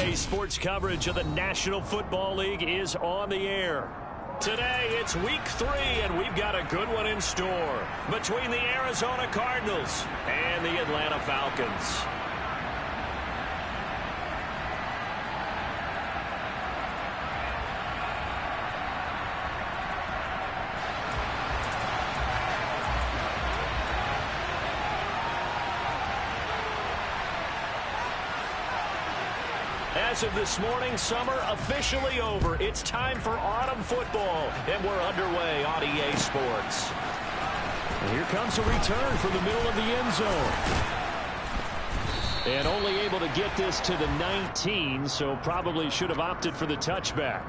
EA Sports coverage of the National Football League is on the air. Today, it's week 3, and we've got a good one in store between the Arizona Cardinals and the Atlanta Falcons. As of this morning, summer officially over. It's time for autumn football, and we're underway on EA Sports. And here comes a return from the middle of the end zone. And only able to get this to the 19, so probably should have opted for the touchback.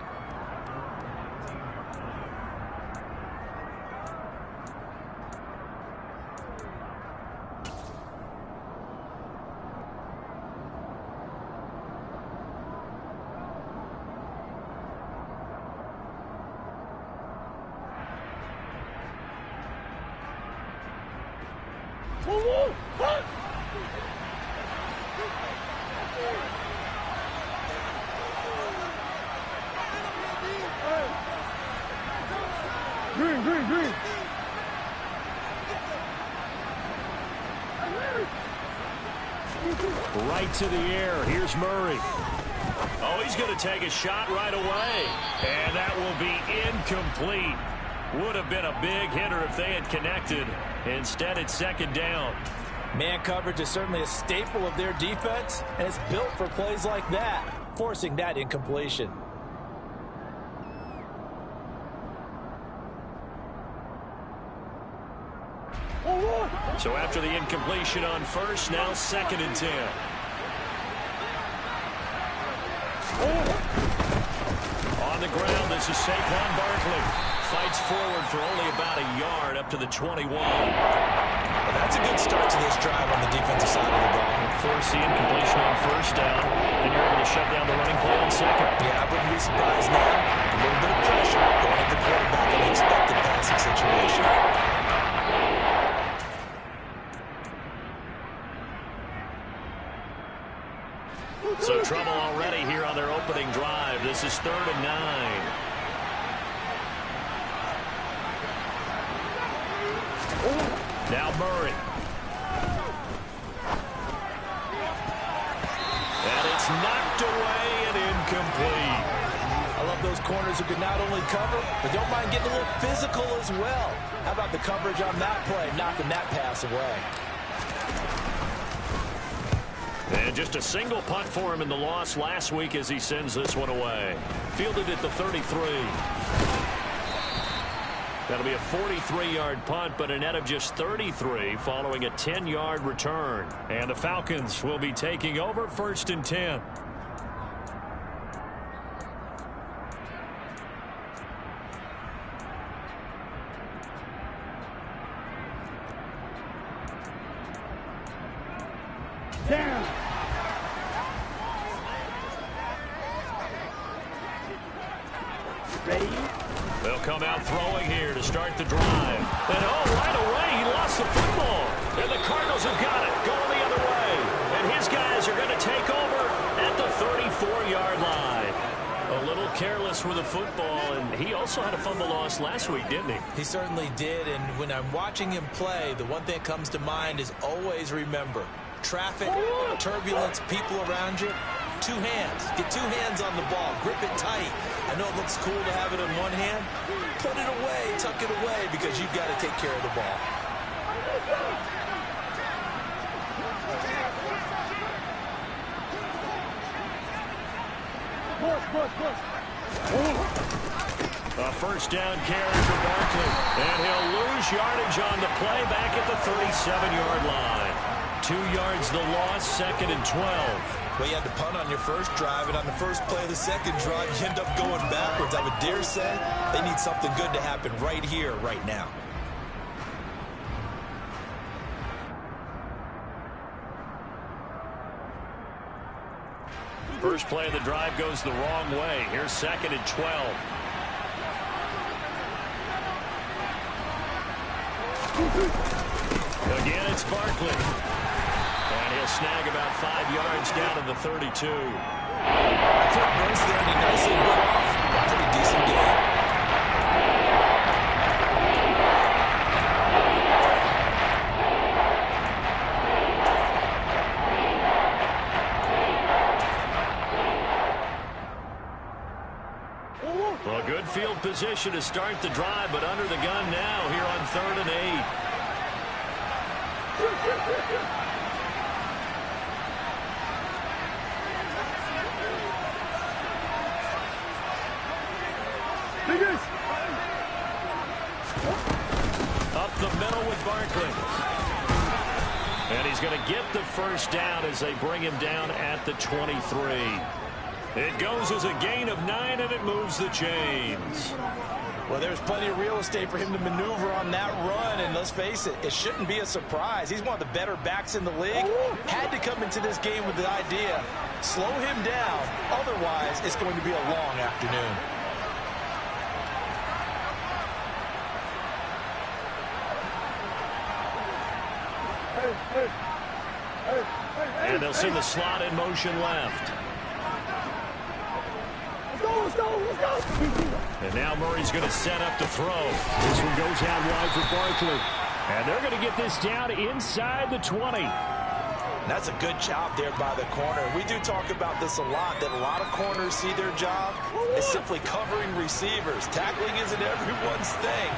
Green. Right to the air. Here's Murray. Oh, he's going to take a shot right away. And that will be incomplete. Would have been a big hitter if they had connected. Instead, it's second down. Man coverage is certainly a staple of their defense, and it's built for plays like that, forcing that incompletion. So after the incompletion on first, now second and 10. On the ground, this is Saquon Barkley. Fights forward for only about a yard up to the 21. Well, that's a good start to this drive on the defensive side of the ball. Force the incompletion on first down, and you're able to shut down the running play on second. Yeah, I wouldn't be surprised now. A little bit of pressure going at the quarterback in an expected passing situation. So trouble already here on their opening drive. This is 3rd and 9. Now Murray. And it's knocked away and incomplete. I love those corners who can not only cover, but don't mind getting a little physical as well. How about the coverage on that play, knocking that pass away? And just a single punt for him in the loss last week as he sends this one away. Fielded at the 33. That'll be a 43-yard punt, but a net of just 33 following a 10-yard return. And the Falcons will be taking over 1st and 10. Down. Ready? They'll come out throwing here to start the drive. And right away, he lost the football. And the Cardinals have got it, going the other way. And his guys are going to take over at the 34-yard line. A little careless with the football, and he also had a fumble loss last week, didn't he? He certainly did, and when I'm watching him play, the one thing that comes to mind is always remember, traffic, turbulence, people around you, 2 hands. Get 2 hands on the ball. Grip it tight. I know it looks cool to have it in one hand. Put it away, tuck it away, because you've got to take care of the ball. Push. A first down carry for Barkley. And he'll lose yardage on the play back at the 37-yard line. 2 yards the loss, 2nd and 12. Well, you had to punt on your first drive, and on the first play of the second drive, you end up going backwards. I would dare say they need something good to happen right here, right now. First play of the drive goes the wrong way. Here's 2nd and 12. Again, it's Barkley. And he'll snag about 5 yards down to the 32. Quick burst there, and he nicely bit off. Pretty decent game. Well, good field position to start the drive, but under the gun now here on 3rd and 8. Up the middle with Barkley. And he's going to get the first down as they bring him down at the 23. It goes as a gain of 9, and it moves the chains. Well, there's plenty of real estate for him to maneuver on that run, and let's face it, it shouldn't be a surprise. He's one of the better backs in the league. Had to come into this game with the idea, slow him down, otherwise it's going to be a long afternoon. And they'll see the slot in motion left. Let's go. And now Murray's going to set up to throw. This one goes out wide for Barkley. And they're going to get this down inside the 20. That's a good job there by the corner. We do talk about this a lot, that a lot of corners see their job as simply covering receivers. Tackling isn't everyone's thing.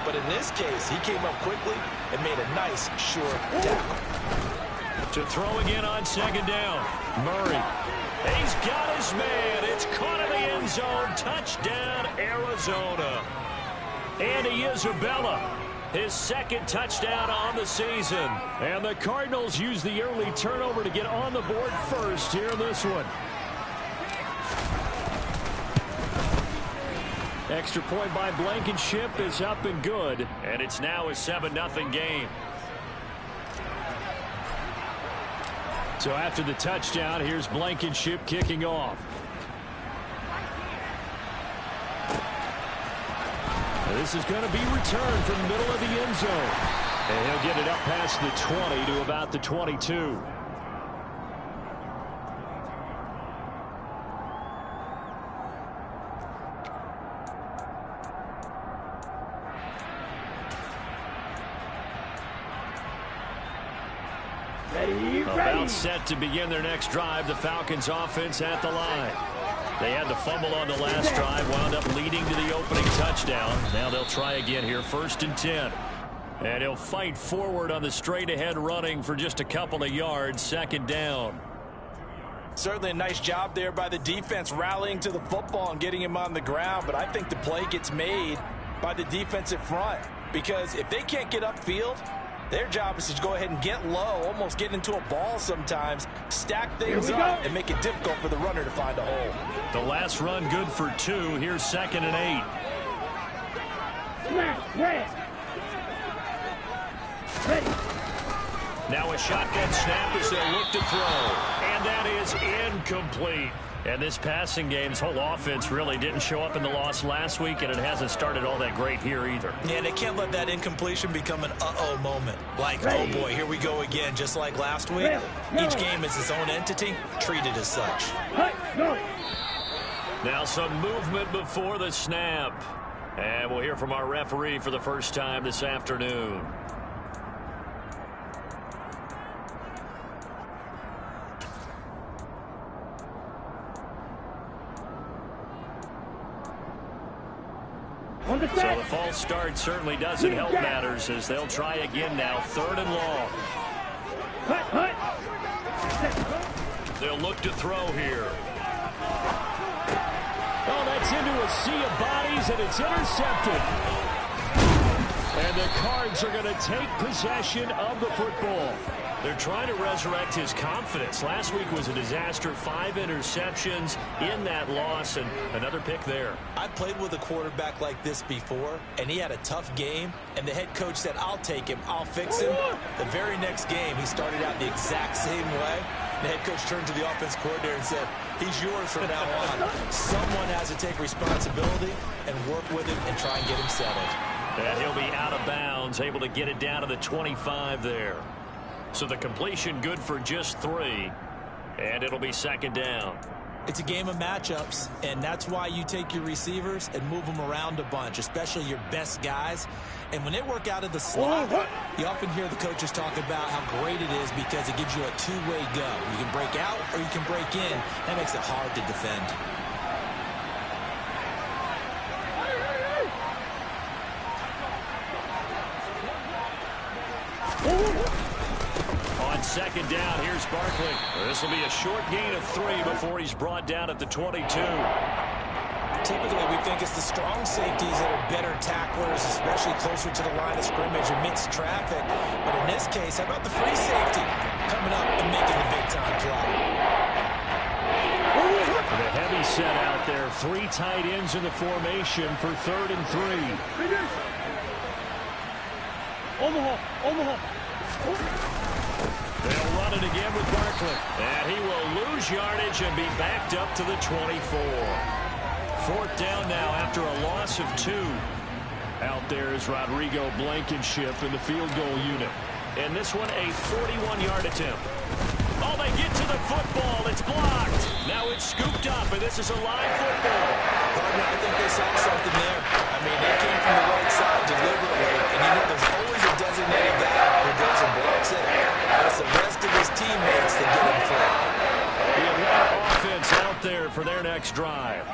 But in this case, he came up quickly and made a nice, short tackle. To throw again on 2nd down. Murray. He's got his man. It's caught in the end zone. Touchdown, Arizona. Andy Isabella, his 2nd touchdown on the season. And the Cardinals use the early turnover to get on the board first here in this one. Extra point by Blankenship is up and good. And it's now a 7-0 game. So after the touchdown, here's Blankenship kicking off. This is going to be returned from the middle of the end zone. And he'll get it up past the 20 to about the 22. About set to begin their next drive, the Falcons offense at the line. They had the fumble on the last drive, wound up leading to the opening touchdown. Now they'll try again here, 1st and 10. And he'll fight forward on the straight-ahead running for just a couple of yards, 2nd down. Certainly a nice job there by the defense rallying to the football and getting him on the ground. But I think the play gets made by the defensive front, because if they can't get upfield, their job is to go ahead and get low, almost get into a ball sometimes, stack things up, and make it difficult for the runner to find a hole. The last run good for 2. Here's 2nd and 8. Now a shotgun snap as they look to throw. And that is incomplete. And this passing game's whole offense really didn't show up in the loss last week, and it hasn't started all that great here either. Yeah, they can't let that incompletion become an uh-oh moment. Like, oh boy, here we go again, just like last week. Each game is its own entity, treated as such. Now some movement before the snap. And we'll hear from our referee for the first time this afternoon. So the false start certainly doesn't help matters as they'll try again now, 3rd and long. They'll look to throw here. Oh, that's into a sea of bodies, and it's intercepted. And the Cards are going to take possession of the football. They're trying to resurrect his confidence. Last week was a disaster. 5 interceptions in that loss, and another pick there. I played with a quarterback like this before, and he had a tough game, and the head coach said, I'll take him, I'll fix him. The very next game, he started out the exact same way. The head coach turned to the offense coordinator and said, he's yours from now on. Someone has to take responsibility and work with him and try and get him settled. And he'll be out of bounds, able to get it down to the 25 there. So the completion good for just 3, and it'll be 2nd down. It's a game of matchups, and that's why you take your receivers and move them around a bunch, especially your best guys. And when they work out of the slot, you often hear the coaches talk about how great it is because it gives you a two-way go. You can break out or you can break in. That makes it hard to defend. On second down, here's Barkley. This will be a short gain of 3 before he's brought down at the 22. Typically, we think it's the strong safeties that are better tacklers, especially closer to the line of scrimmage amidst traffic. But in this case, how about the free safety coming up and making the big-time play? The heavy set out there. 3 tight ends in the formation for 3rd and 3. Omaha. They'll run it again with Barkley. And he will lose yardage and be backed up to the 24. 4th down now after a loss of 2. Out there is Rodrigo Blankenship in the field goal unit. And this one a 41-yard attempt. Oh, they get to the football. It's blocked. Now it's scooped up, and this is a live football. Partner, I think they saw something there. I mean, they came from the right side deliberately, and you know there's always a designated guy who goes and blocks it. But it's the rest of his teammates that get in front. The Atlanta offense out there for their next drive.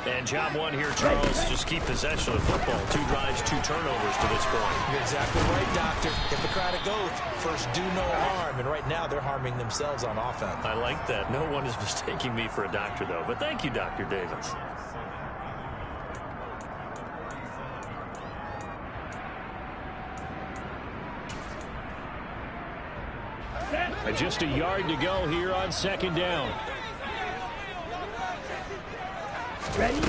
And job one here, Charles, just keep possession of the football. 2 drives, 2 turnovers to this point. You're exactly right, Doctor. Hippocratic oath, first do no harm. And right now they're harming themselves on offense. I like that. No one is mistaking me for a doctor, though. But thank you, Dr. Davis. Just a yard to go here on 2nd down. Ready?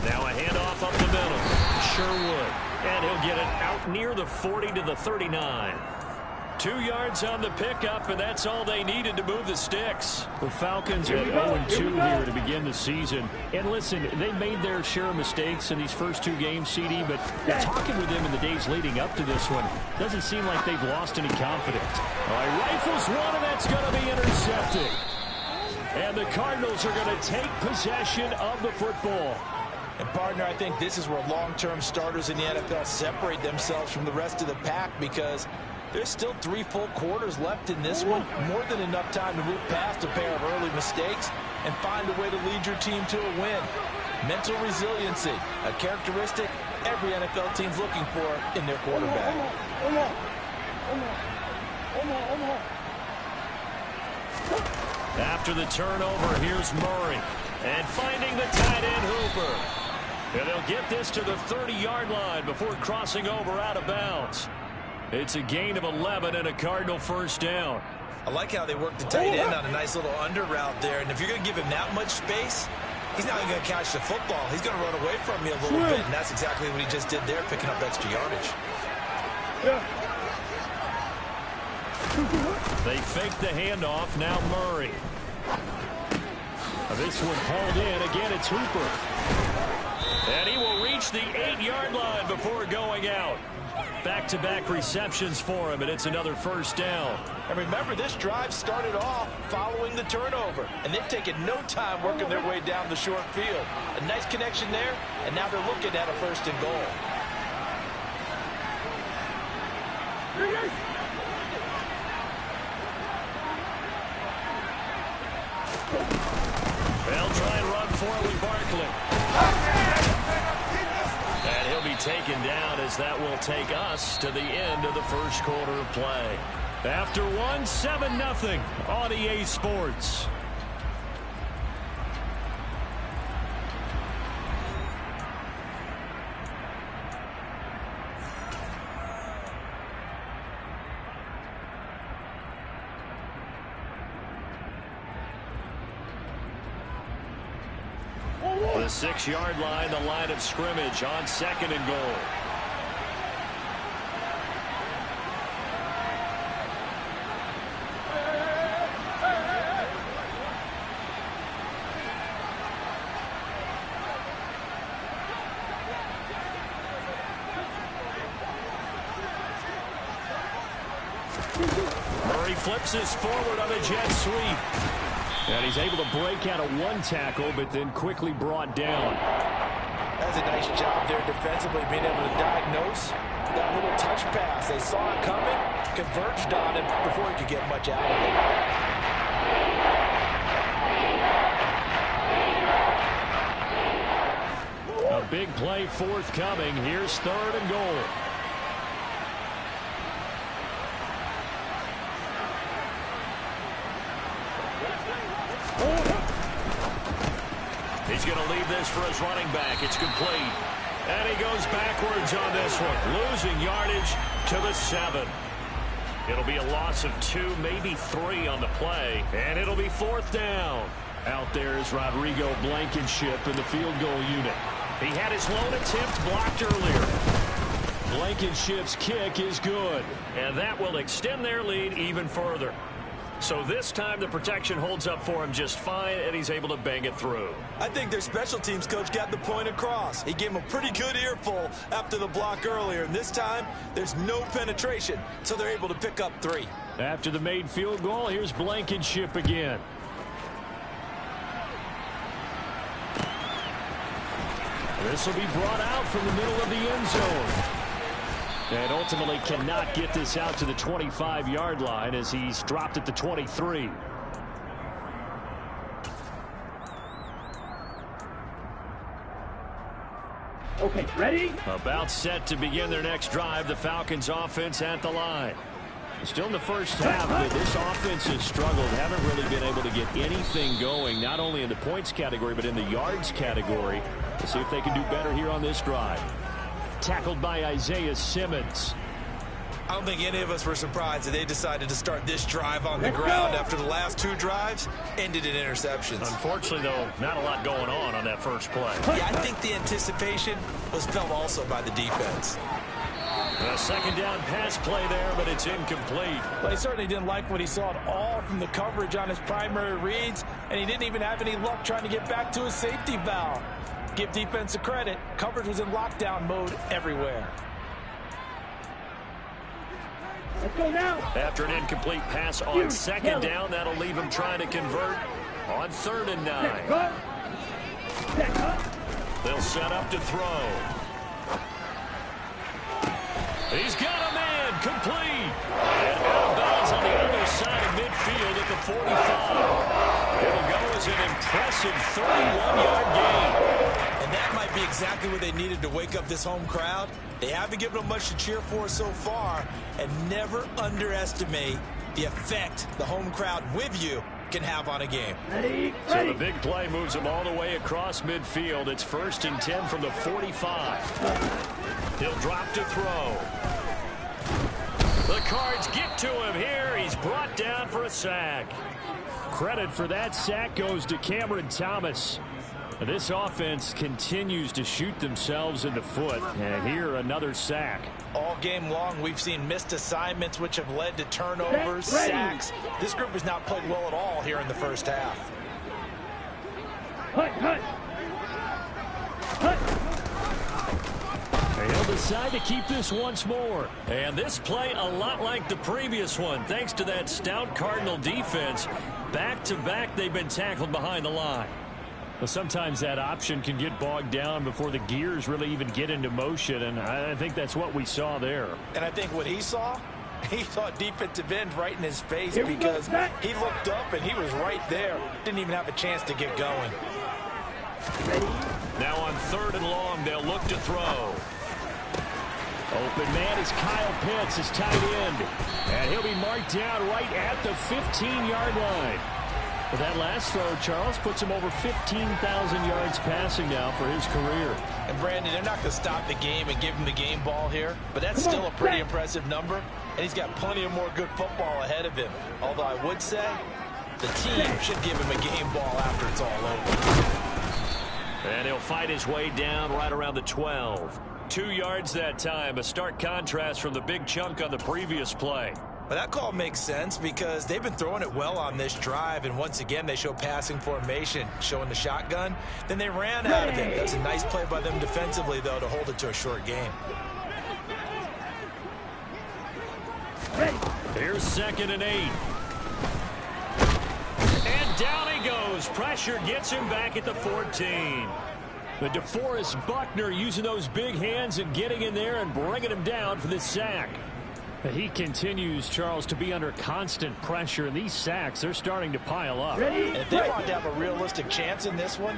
Now a handoff up the middle. Sherwood. And he'll get it out near the 40 to the 39. 2 yards on the pickup, and that's all they needed to move the sticks. The Falcons are 0-2 here to begin the season. And listen, they made their share of mistakes in these first 2 games, CD, but talking with them in the days leading up to this one, doesn't seem like they've lost any confidence. All right, rifles one, and that's going to be intercepted. And the Cardinals are going to take possession of the football. And, partner, I think this is where long-term starters in the NFL separate themselves from the rest of the pack because there's still 3 full quarters left in this one. More than enough time to move past a pair of early mistakes and find a way to lead your team to a win. Mental resiliency, a characteristic every NFL team's looking for in their quarterback. After the turnover, here's Murray. And finding the tight end Hooper. And they'll get this to the 30-yard line before crossing over out of bounds. It's a gain of 11 and a Cardinal first down. I like how they work the tight end on a nice little under route there. And if you're going to give him that much space, he's not even going to catch the football. He's going to run away from you a little bit. And that's exactly what he just did there, picking up extra yardage. They fake the handoff. Now Murray. This one hauled in. Again, it's Hooper. And he will reach the 8-yard line before going out. Back-to-back receptions for him, and it's another first down. And remember, this drive started off following the turnover, and they've taken no time working their way down the short field. A nice connection there, and now they're looking at a 1st and goal. They'll try and run for it with Barkley. And he'll be taken down as that will take us to the end of the first quarter of play. After 7-0 on EA Sports. The 6-yard line, the line of scrimmage on 2nd and goal. Murray flips this forward on a jet sweep. And he's able to break out of one tackle, but then quickly brought down. That's a nice job there defensively, being able to diagnose that little touch pass. They saw it coming, converged on him before he could get much out of it. A big play forthcoming. Here's 3rd and goal. He's going to leave this for his running back. It's complete. And he goes backwards on this one, losing yardage to the 7. It'll be a loss of 2, maybe 3 on the play, and it'll be 4th down. Out there is Rodrigo Blankenship in the field goal unit. He had his lone attempt blocked earlier. Blankenship's kick is good. And that will extend their lead even further. So this time the protection holds up for him just fine, and he's able to bang it through. I think their special teams coach got the point across. He gave him a pretty good earful after the block earlier, and this time there's no penetration, so they're able to pick up 3. After the made field goal, here's Blankenship again. This will be brought out from the middle of the end zone. And ultimately cannot get this out to the 25-yard line as he's dropped at the 23. Okay, ready? About set to begin their next drive, the Falcons offense at the line. Still in the first half, but this offense has struggled. Haven't really been able to get anything going, not only in the points category, but in the yards category. We'll see if they can do better here on this drive. Tackled by Isaiah Simmons. I don't think any of us were surprised that they decided to start this drive on the ground after the last 2 drives ended in interceptions. Unfortunately, though, not a lot going on that first play. Yeah, I think the anticipation was felt also by the defense. A 2nd down pass play there, but it's incomplete. Well, he certainly didn't like what he saw at all from the coverage on his primary reads, and he didn't even have any luck trying to get back to his safety valve. Give defense a credit. Coverage was in lockdown mode everywhere. Let's go now. After an incomplete pass on 2nd down, that'll leave him trying to convert on 3rd and 9. They'll set up to throw. He's got a man, complete. And out of bounds on the other side of midfield at the 45. It'll go as an impressive 31-yard gain. And that might be exactly what they needed to wake up this home crowd. They haven't given them much to cheer for so far, and never underestimate the effect the home crowd with you can have on a game. Ready, so ready. the big play moves them all the way across midfield. It's 1st and 10 from the 45. He'll drop to throw. The Cards get to him here. He's brought down for a sack. Credit for that sack goes to Cameron Thomas. This offense continues to shoot themselves in the foot. And here, another sack. All game long, we've seen missed assignments, which have led to turnovers, sacks. This group has not played well at all here in the first half. Hut, hut. Hut. He'll decide to keep this once more. And this play a lot like the previous one, thanks to that stout Cardinal defense. Back-to-back, they've been tackled behind the line. Well, sometimes that option can get bogged down before the gears really even get into motion, and I think that's what we saw there. And I think what he saw defensive end right in his face because he looked up and he was right there. Didn't even have a chance to get going. Now on 3rd and long, they'll look to throw. Open man is Kyle Pitts, his tight end. And he'll be marked down right at the 15-yard line. But that last throw, Charles, puts him over 15,000 yards passing now for his career. And, Brandon, they're not going to stop the game and give him the game ball here, but that's still a pretty impressive number, and he's got plenty of more good football ahead of him. Although I would say the team should give him a game ball after it's all over. And he'll fight his way down right around the 12. 2 yards that time, a stark contrast from the big chunk on the previous play. But that call makes sense because they've been throwing it well on this drive, and once again they show passing formation, showing the shotgun. Then they ran out of it. That's a nice play by them defensively, though, to hold it to a short game. Here's 2nd and 8. And And down he goes. Pressure gets him back at the 14. But DeForest Buckner using those big hands and getting in there and bringing him down for the sack. He continues, Charles, to be under constant pressure, and these sacks, they're starting to pile up. If they want to have a realistic chance in this one,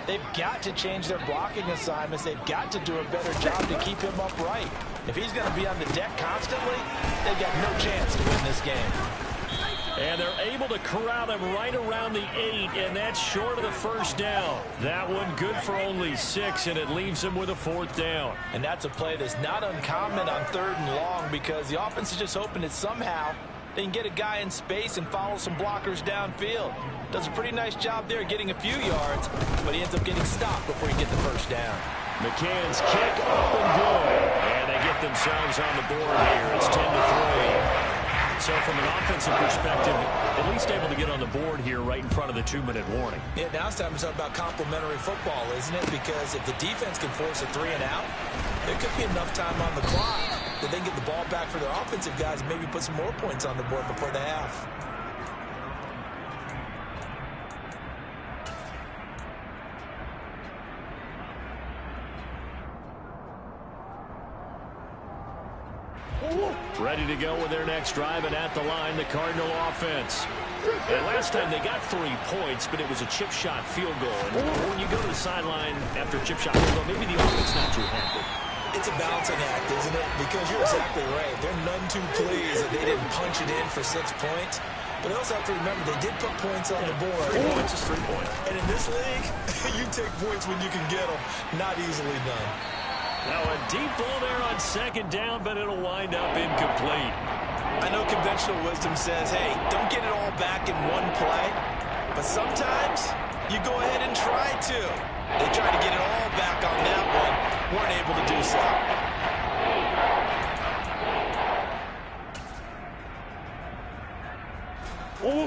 they've got to change their blocking assignments. They've got to do a better job to keep him upright. If he's going to be on the deck constantly, they've got no chance to win this game. And they're able to corral him right around the 8, and that's short of the first down. That one good for only 6, and it leaves him with a 4th down. And that's a play that's not uncommon on 3rd and long, because the offense is just hoping that somehow they can get a guy in space and follow some blockers downfield. Does a pretty nice job there getting a few yards, but he ends up getting stopped before he gets the first down. McCann's kick up and good. And they get themselves on the board here. It's 10-3. So from an offensive perspective, at least able to get on the board here right in front of the 2-minute warning. Yeah, now it's time to talk about complementary football, isn't it? Because if the defense can force a 3-and-out, there could be enough time on the clock that they can get the ball back for their offensive guys and maybe put some more points on the board before the half. Ready to go with their next drive, and at the line, the Cardinal offense. And last time they got 3 points, but it was a chip shot field goal. And when you go to the sideline after a chip shot field goal, maybe the offense not too happy. It's a balancing act, isn't it? Because you're exactly right. They're none too pleased that they didn't punch it in for 6 points. But I also have to remember, they did put points on the board. 3 points is 3 points. And in this league, you take points when you can get them. Not easily done. Now a deep ball there on 2nd down, but it'll wind up incomplete. I know conventional wisdom says, hey, don't get it all back in one play. But sometimes you go ahead and try to. They tried to get it all back on that one. Weren't able to do so.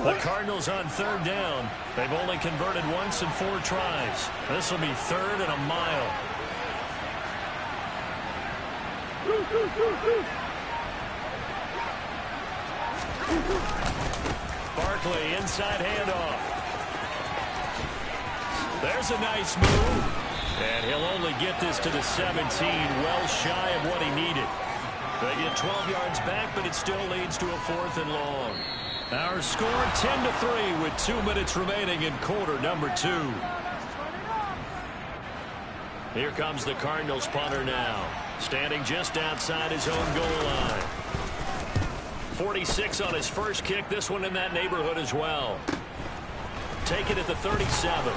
The Cardinals on 3rd down. They've only converted once in 4 tries. This will be 3rd and a mile. Barkley inside handoff. There's a nice move. And he'll only get this to the 17, well shy of what he needed. They get 12 yards back, but it still leads to a 4th and long. Our score 10-3 with 2 minutes remaining in quarter number 2. Here comes the Cardinals punter now, standing just outside his own goal line. 46 on his first kick, this one in that neighborhood as well. Take it at the 37.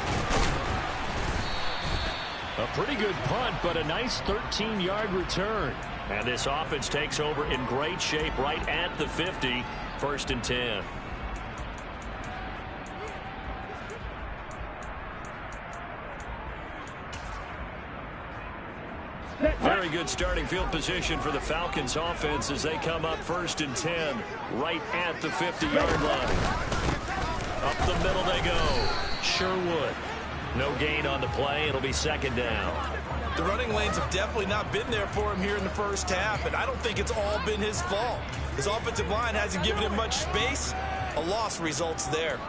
A pretty good punt, but a nice 13-yard return. And this offense takes over in great shape right at the 50, 1st and 10. Very good starting field position for the Falcons offense as they come up 1st and 10 right at the 50-yard line. Up the middle they go. Sherwood. No gain on the play. It'll be 2nd down. The running lanes have definitely not been there for him here in the first half, and I don't think it's all been his fault. His offensive line hasn't given him much space. A loss results there.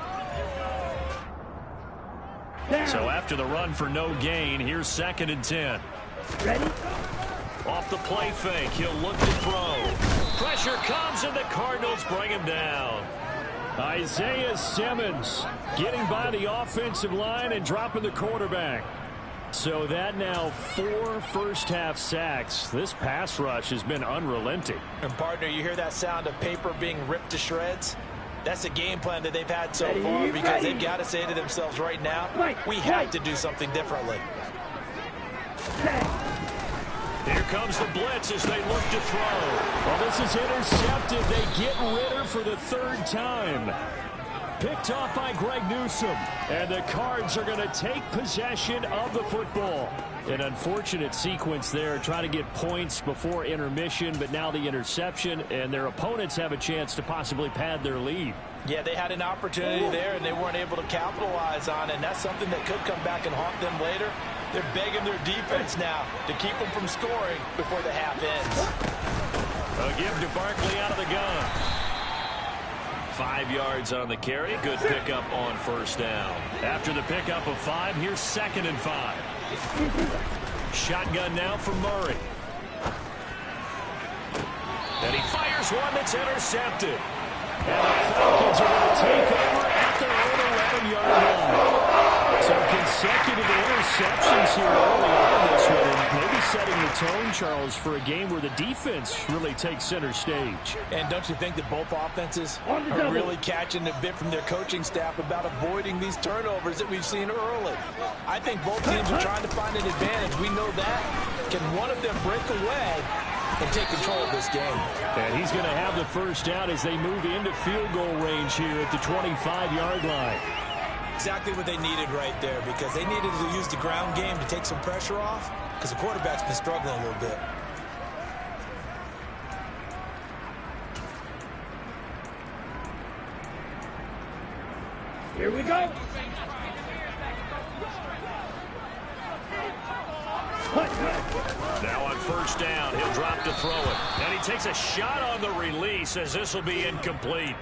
So after the run for no gain, here's 2nd and 10. Ready? Off the play fake, he'll look to throw. Pressure comes, and the Cardinals bring him down. Isaiah Simmons getting by the offensive line and dropping the quarterback. So that now 4 first-half sacks. This pass rush has been unrelenting. And, partner, you hear that sound of paper being ripped to shreds? That's the game plan that they've had so far, because they've got to say to themselves right now, we have to do something differently. Here comes the blitz as they look to throw. Well, this is intercepted. They get Ritter for the 3rd time. Picked off by Greg Newsome. And the Cards are going to take possession of the football. An unfortunate sequence there, trying to get points before intermission, but now the interception, and their opponents have a chance to possibly pad their lead. Yeah, they had an opportunity there, and they weren't able to capitalize on it, and that's something that could come back and haunt them later. They're begging their defense now to keep them from scoring before the half ends. A give to Barkley out of the gun. 5 yards on the carry. Good pickup on first down. After the pickup of 5, here's 2nd and 5. Shotgun now for Murray. And he fires one that's intercepted. And the Falcons are going to take over at their own 11-yard line. So consecutive interceptions here early on in this one, and maybe setting the tone, Charles, for a game where the defense really takes center stage. And don't you think that both offenses are really catching a bit from their coaching staff about avoiding these turnovers that we've seen early? I think both teams are trying to find an advantage. We know that. Can one of them break away and take control of this game? And he's going to have the first down as they move into field goal range here at the 25-yard line. Exactly what they needed right there, because they needed to use the ground game to take some pressure off, because the quarterback's been struggling a little bit. Here we go. Now on first down, he'll drop to throw it. And he takes a shot on the release as this will be incomplete.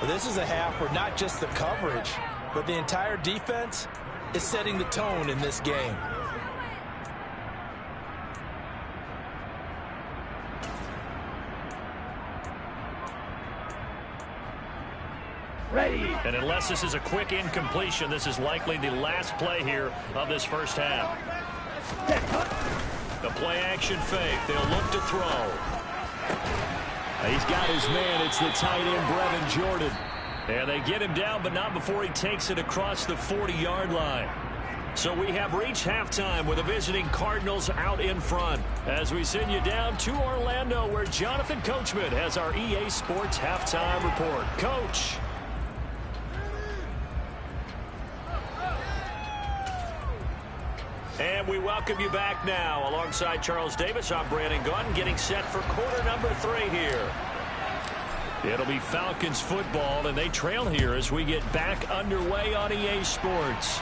Well, this is a half where not just the coverage, but the entire defense is setting the tone in this game. Ready. And unless this is a quick incompletion, this is likely the last play here of this first half. The play action fake. They'll look to throw. He's got his man. It's the tight end, Brevin Jordan. And they get him down, but not before he takes it across the 40-yard line. So we have reached halftime with the visiting Cardinals out in front as we send you down to Orlando, where Jonathan Coachman has our EA Sports halftime report. Coach. And we welcome you back now. Alongside Charles Davis, I'm Brandon Gunn, getting set for quarter number 3 here. It'll be Falcons football, and they trail here as we get back underway on EA Sports.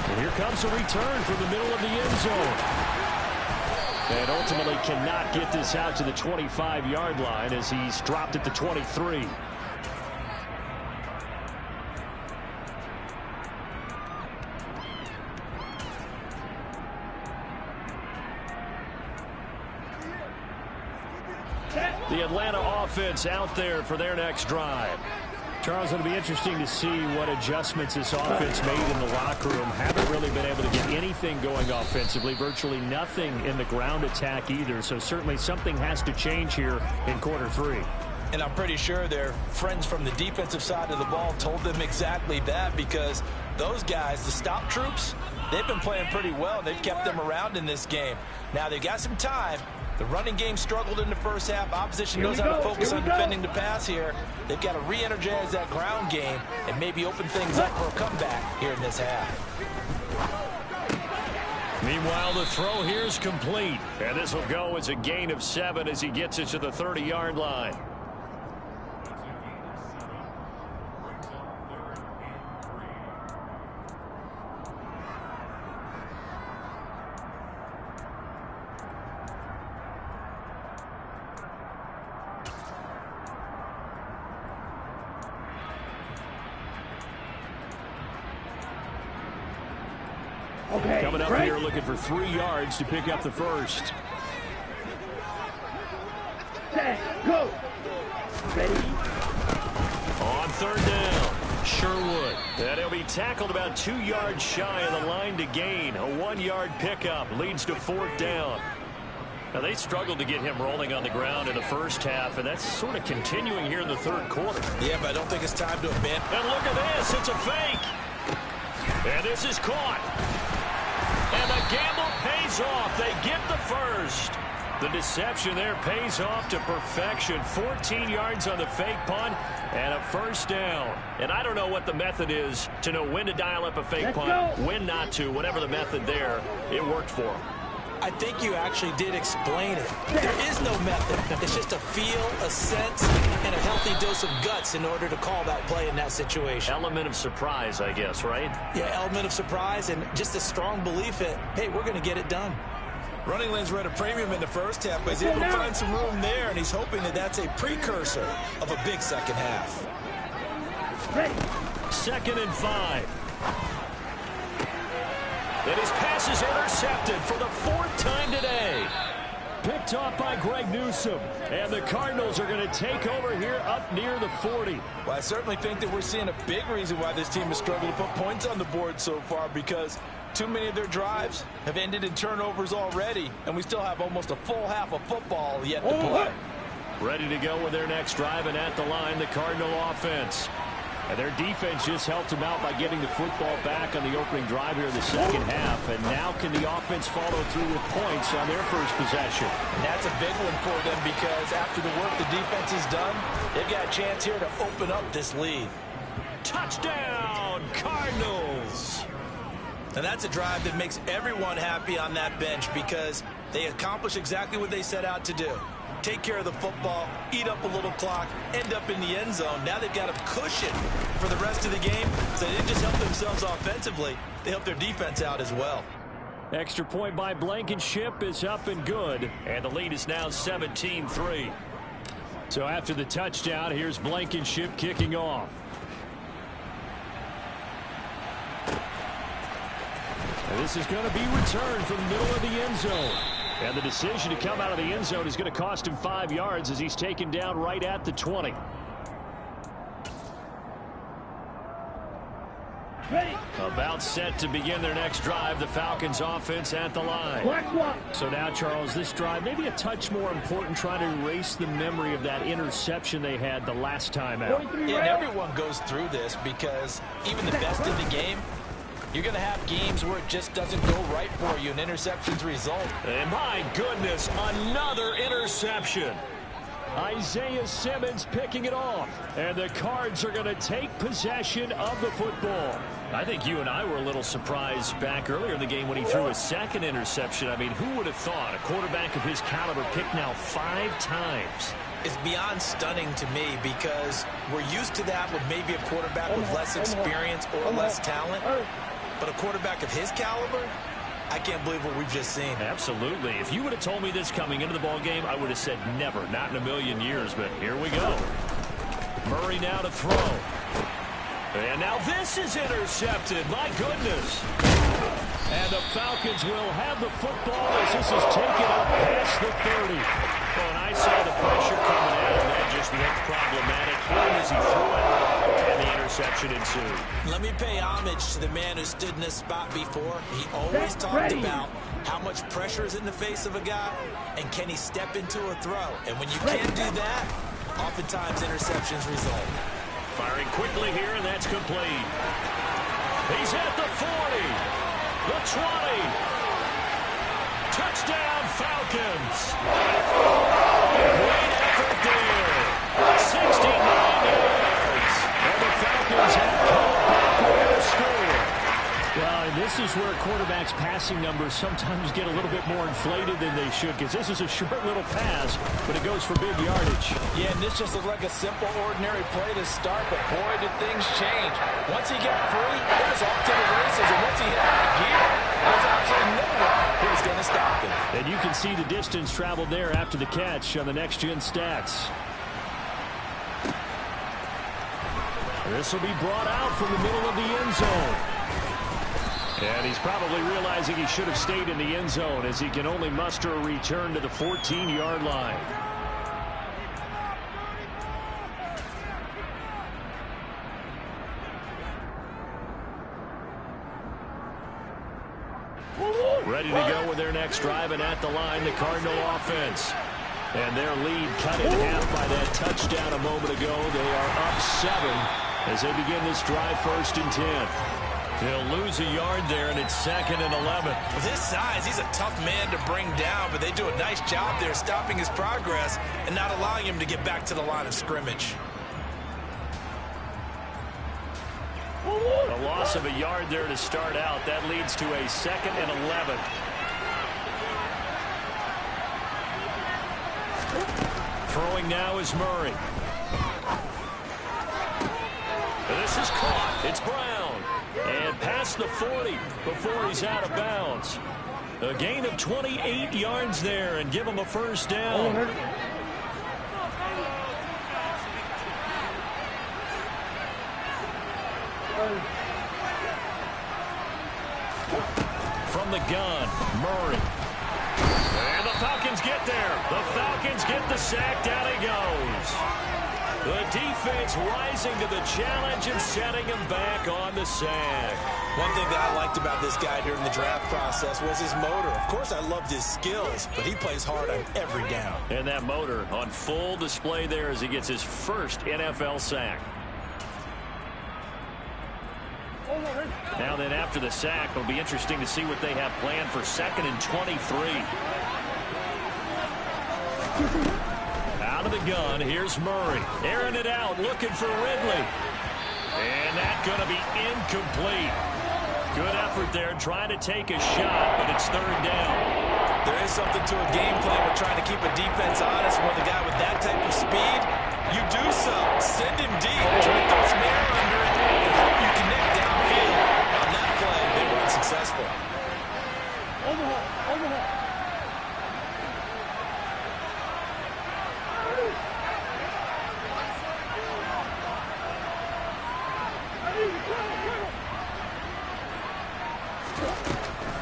And here comes a return from the middle of the end zone. And ultimately cannot get this out to the 25-yard line as he's dropped at the 23. The Atlanta offense out there for their next drive. Charles, it'll be interesting to see what adjustments this offense made in the locker room. Haven't really been able to get anything going offensively. Virtually nothing in the ground attack either. So certainly something has to change here in quarter 3. And I'm pretty sure their friends from the defensive side of the ball told them exactly that, because those guys, the stop troops, they've been playing pretty well. They've kept them around in this game. Now they've got some time. The running game struggled in the first half. Opposition knows how to focus on defending the pass here. They've got to re-energize that ground game and maybe open things up for a comeback here in this half. Meanwhile, the throw here is complete. And this will go as a gain of 7 as he gets it to the 30-yard line. Okay, coming up here looking for 3 yards to pick up the first. Set, go. Ready. On third down, Sherwood. And he'll be tackled about 2 yards shy of the line to gain. A 1-yard pickup leads to 4th down. Now, they struggled to get him rolling on the ground in the first half, and that's sort of continuing here in the third quarter. Yeah, but I don't think it's time to abandon. And look at this. It's a fake. And this is caught. And the gamble pays off. They get the first. The deception there pays off to perfection. 14 yards on the fake punt and a first down. And I don't know what the method is to know when to dial up a fake punt, when not to. Whatever the method there, it worked for them. I think you actually did explain it. There is no method. It's just a feel, a sense, and a healthy dose of guts in order to call that play in that situation. Element of surprise, I guess, right? Yeah, element of surprise and just a strong belief that, hey, we're going to get it done. Running lanes were at a premium in the first half, but he's able to find some room there, and he's hoping that that's a precursor of a big second half. Ready. 2nd and 5. And his pass is intercepted for the 4th time today. Picked off by Greg Newsome. And the Cardinals are going to take over here up near the 40. Well, I certainly think that we're seeing a big reason why this team has struggled to put points on the board so far, because too many of their drives have ended in turnovers already, and we still have almost a full half of football yet to play. Ready to go with their next drive, and at the line, the Cardinal offense. And their defense just helped them out by getting the football back on the opening drive here in the second half. And now can the offense follow through with points on their first possession? And that's a big one for them, because after the work the defense has done, they've got a chance here to open up this lead. Touchdown, Cardinals! And that's a drive that makes everyone happy on that bench, because they accomplish exactly what they set out to do. Take care of the football, eat up a little clock, end up in the end zone. Now they've got a cushion for the rest of the game, so they didn't just help themselves offensively, they helped their defense out as well. Extra point by Blankenship is up and good. And the lead is now 17-3. So after the touchdown, here's Blankenship kicking off. And this is going to be returned from the middle of the end zone. And the decision to come out of the end zone is going to cost him 5 yards as he's taken down right at the 20. Ready. About set to begin their next drive, the Falcons offense at the line. Black one. So now, Charles, this drive maybe a touch more important, trying to erase the memory of that interception they had the last time out. 43 Yeah, and rounds. everyone goes through this, because even the best in the game, you're going to have games where it just doesn't go right for you, and interceptions result. And my goodness, another interception. Isaiah Simmons picking it off. And the Cards are going to take possession of the football. I think you and I were a little surprised back earlier in the game when he threw a second interception. I mean, who would have thought a quarterback of his caliber picked now 5 times? It's beyond stunning to me, because we're used to that with maybe a quarterback with less experience or less talent. But a quarterback of his caliber, I can't believe what we've just seen. Absolutely. If you would have told me this coming into the ball game, I would have said never, not in a million years. But here we go. Murray now to throw. And now this is intercepted. My goodness. And the Falcons will have the football as this is taken up past the 30. Well, and I saw the pressure coming at him. That just looked problematic. Here as he threw it, and the interception ensued. Let me pay homage to the man who stood in this spot before. He always talked about how much pressure is in the face of a guy, and can he step into a throw. And when you can't do that, oftentimes interceptions result. Firing quickly here, and that's complete. He's at the 40, the 20. Touchdown, Falcons. Great effort there. 69 yards. And the Falcons have come back with a score. Well, and this is where quarterbacks' passing numbers sometimes get a little bit more inflated than they should, because this is a short little pass, but it goes for big yardage. Yeah, and this just looked like a simple, ordinary play to start, but boy, did things change. Once he got free, it was off to the races, and once he hit out of gear, there's absolutely no one who was going to stop him. And you can see the distance traveled there after the catch on the next-gen stats. This will be brought out from the middle of the end zone. And he's probably realizing he should have stayed in the end zone, as he can only muster a return to the 14-yard line. Ready to go with their next drive, and at the line, the Cardinal offense. And their lead cut in half by that touchdown a moment ago. They are up 7 as they begin this drive, 1st and 10. He'll lose a yard there, and it's 2nd and 11. With his size, he's a tough man to bring down, but they do a nice job there stopping his progress and not allowing him to get back to the line of scrimmage. A loss of a yard there to start out. That leads to a 2nd and 11. Throwing now is Murray. This is caught. It's Brown. And past the 40 before he's out of bounds. A gain of 28 yards there and give them a first down. From the gun, Murray. And the Falcons get there. The Falcons get the sack. Down he goes. The defense rising to the challenge and setting him back on the sack. One thing that I liked about this guy during the draft process was his motor. Of course, I loved his skills, but he plays hard on every down. And that motor on full display there as he gets his first NFL sack. Now then, after the sack, it'll be interesting to see what they have planned for 2nd and 23. Out of the gun, here's Murray. Airing it out, looking for Ridley. And that's going to be incomplete. Good effort there, trying to take a shot, but it's 3rd down. There is something to a game plan with trying to keep a defense honest. When the guy with that type of speed, you do so. Send him deep, try to throw some air under it, and hope you connect downfield. On that play, they were unsuccessful.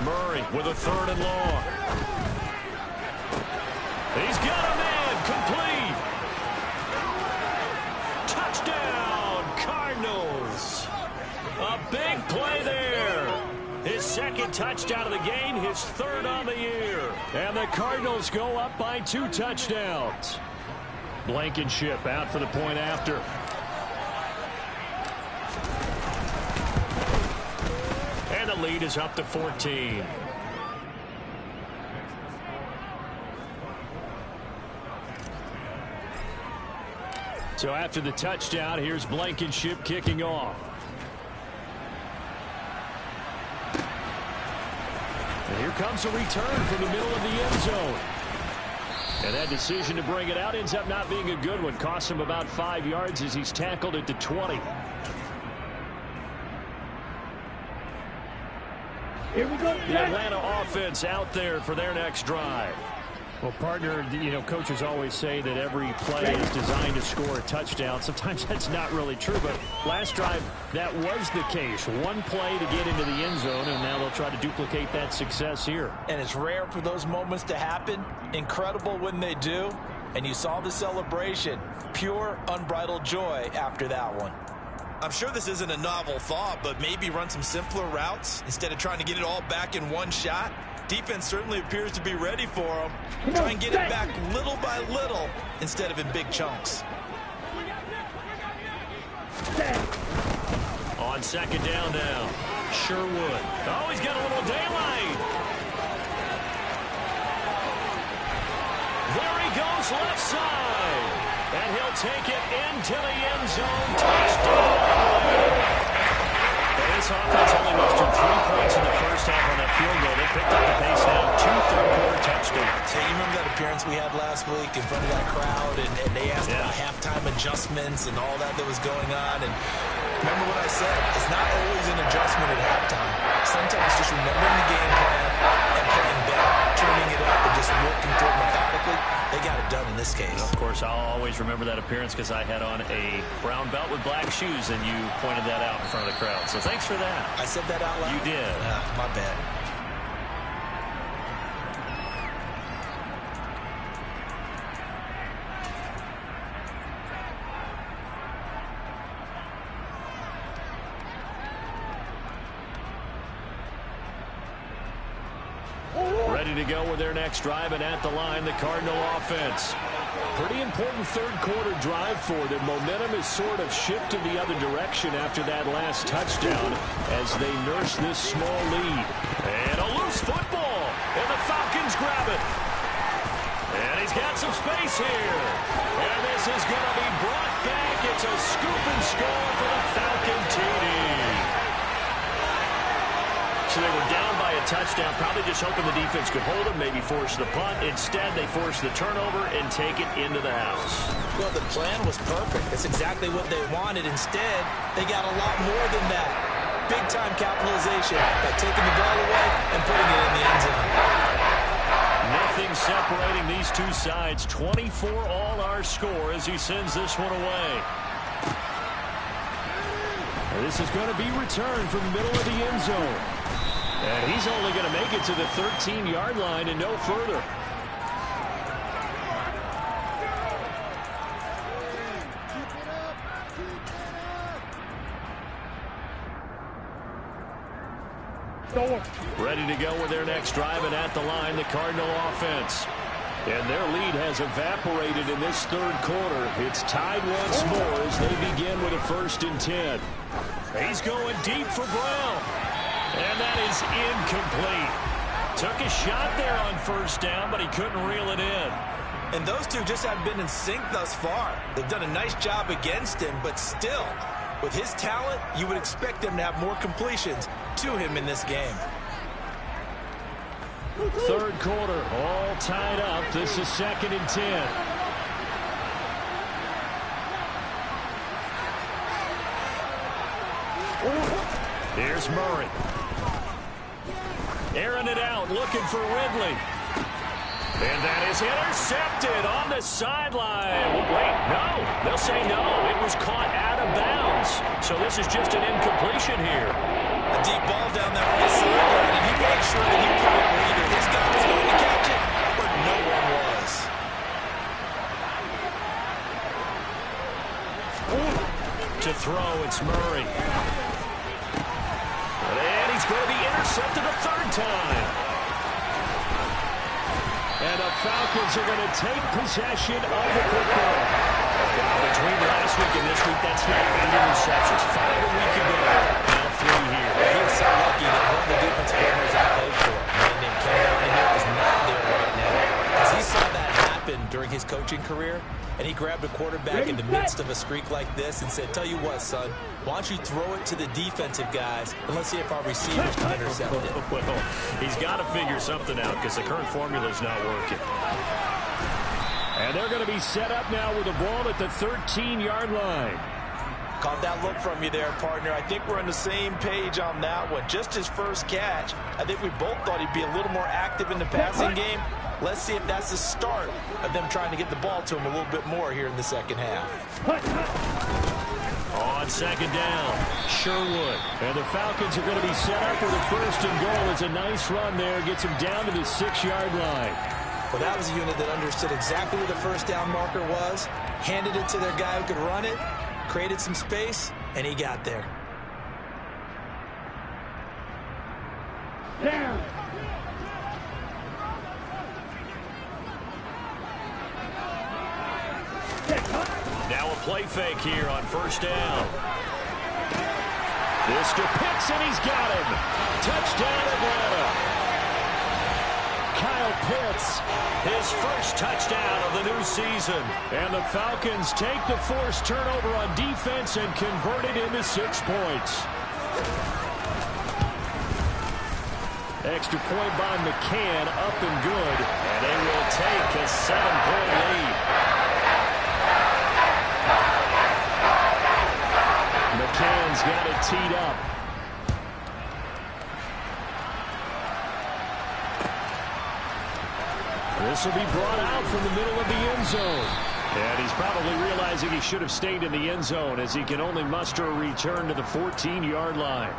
Murray with a 3rd and long. He's got a man, complete. Touchdown, Cardinals. A big play there. His 2nd touchdown of the game, his 3rd on the year. And the Cardinals go up by 2 touchdowns. Blankenship out for the point after. And the lead is up to 14. So after the touchdown, here's Blankenship kicking off. And here comes a return from the middle of the end zone. And that decision to bring it out ends up not being a good one. Costs him about 5 yards as he's tackled at the 20. Here we go. The Atlanta offense out there for their next drive. Well, partner, coaches always say that every play is designed to score a touchdown. Sometimes that's not really true, but last drive, that was the case. One play to get into the end zone, and now they'll try to duplicate that success here. And it's rare for those moments to happen. Incredible when they do. And you saw the celebration. Pure, unbridled joy after that one. I'm sure this isn't a novel thought, but maybe run some simpler routes instead of trying to get it all back in one shot. Defense certainly appears to be ready for them. Try and get it back little by little instead of in big chunks. On 2nd down now, Sherwood. Oh, he's got a little daylight. There he goes, left side. And he'll take it into the end zone. Touchdown. This offense only mustered 3 points in the first half on that field goal. They picked up the pace now. 2 third-quarter touchdowns. Hey, you remember that appearance we had last week in front of that crowd, and they asked about halftime adjustments and all that was going on. And remember what I said? It's not always an adjustment at halftime. Sometimes just remembering the game plan and playing better, turning it up, and just working through it methodically. They got it done in this case. And of course, I'll always remember that appearance because I had on a brown belt with black shoes, and you pointed that out in front of the crowd. So thanks for that. I said that out loud? You did. My bad. Ready to go with their next drive, and at the line, the Cardinal offense. Pretty important third-quarter drive for them. Momentum is sort of shifted the other direction after that last touchdown as they nurse this small lead. And a loose football, and the Falcons grab it. And he's got some space here. And this is going to be brought back. It's a scoop and score for the Falcon TD. So they were down by a touchdown, probably just hoping the defense could hold them, maybe force the punt. Instead, they force the turnover and take it into the house. Well, the plan was perfect. That's exactly what they wanted. Instead, they got a lot more than that. Big-time capitalization by taking the ball away and putting it in the end zone. separating these two sides. 24 all our score as he sends this one away. This is going to be returned from the middle of the end zone. And he's only going to make it to the 13-yard line and no further. Ready to go with their next drive, and at the line, the Cardinal offense. And their lead has evaporated in this third quarter. It's tied once more as they begin with a 1st and 10. He's going deep for Brown. And that is incomplete. Took a shot there on 1st down, but he couldn't reel it in. And those two just have been in sync thus far. They've done a nice job against him, but still, with his talent, you would expect them to have more completions to him in this game. Third quarter, all tied up. This is 2nd and 10. Here's Murray. Airing it out, looking for Ridley. And that is intercepted on the sideline. Wait, no. They'll say no. It was caught out of bounds. So this is just an incompletion here. A deep ball down that right sideline, and he made sure that he put it where either his guy was going to catch it or no one was. To throw, it's Murray. And he's going to be intercepted a 3rd time. And the Falcons are going to take possession of the football. Between last week and this week, that's not 8 interceptions. 5 a week ago. Now 3 here. He was so lucky that one of the defensive coordinators I played for, a man named Ken Downhill, is not there right now. Because he saw that happen during his coaching career, and he grabbed a quarterback in the midst of a streak like this and said, tell you what, son, why don't you throw it to the defensive guys, and let's see if our receivers can intercept it. Well, he's got to figure something out because the current formula is not working. And they're going to be set up now with the ball at the 13-yard line. Caught that look from you there, partner. I think we're on the same page on that one. Just his first catch. I think we both thought he'd be a little more active in the passing game. Let's see if that's the start of them trying to get the ball to him a little bit more here in the second half. On 2nd down, Sherwood. And the Falcons are going to be set up with a 1st and goal. It's a nice run there. Gets him down to the 6-yard line. Well, that was a unit that understood exactly where the 1st down marker was, handed it to their guy who could run it, created some space, and he got there. Down. Now a play fake here on 1st down. This to Pitts, and he's got him. Touchdown, Atlanta. Kyle Pitts, his first touchdown of the new season. And the Falcons take the forced turnover on defense and convert it into 6 points. Extra point by McCann, up and good. And they will take a 7-point lead. McCann's got it teed up. This will be brought out from the middle of the end zone. And he's probably realizing he should have stayed in the end zone as he can only muster a return to the 14-yard line.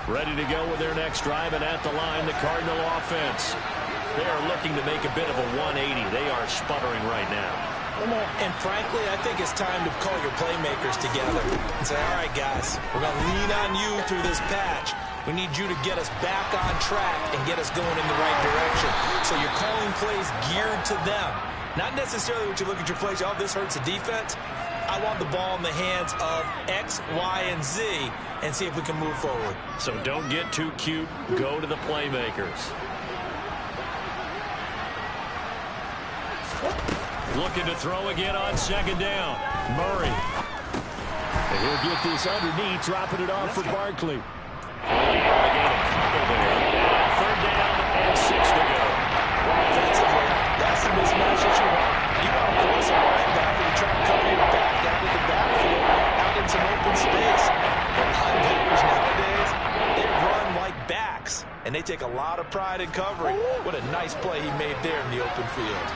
Ready to go with their next drive, and at the line, the Cardinal offense. They are looking to make a bit of a 180. They are sputtering right now. And frankly, I think it's time to call your playmakers together and say, all right, guys, we're going to lean on you through this patch. We need you to get us back on track and get us going in the right direction. So you're calling plays geared to them. Not necessarily what you look at your plays, oh, this hurts the defense. I want the ball in the hands of X, Y, and Z and see if we can move forward. So don't get too cute. Go to the playmakers. Looking to throw again on 2nd down. Murray. And he'll get this underneath, dropping it off for Barkley. Gain a couple there. 3rd down and 6 to go. Offensively, that's the mismatch that you want. You want to force a linebacker to try to take a lot of pride in covering. What a nice play he made there in the open field.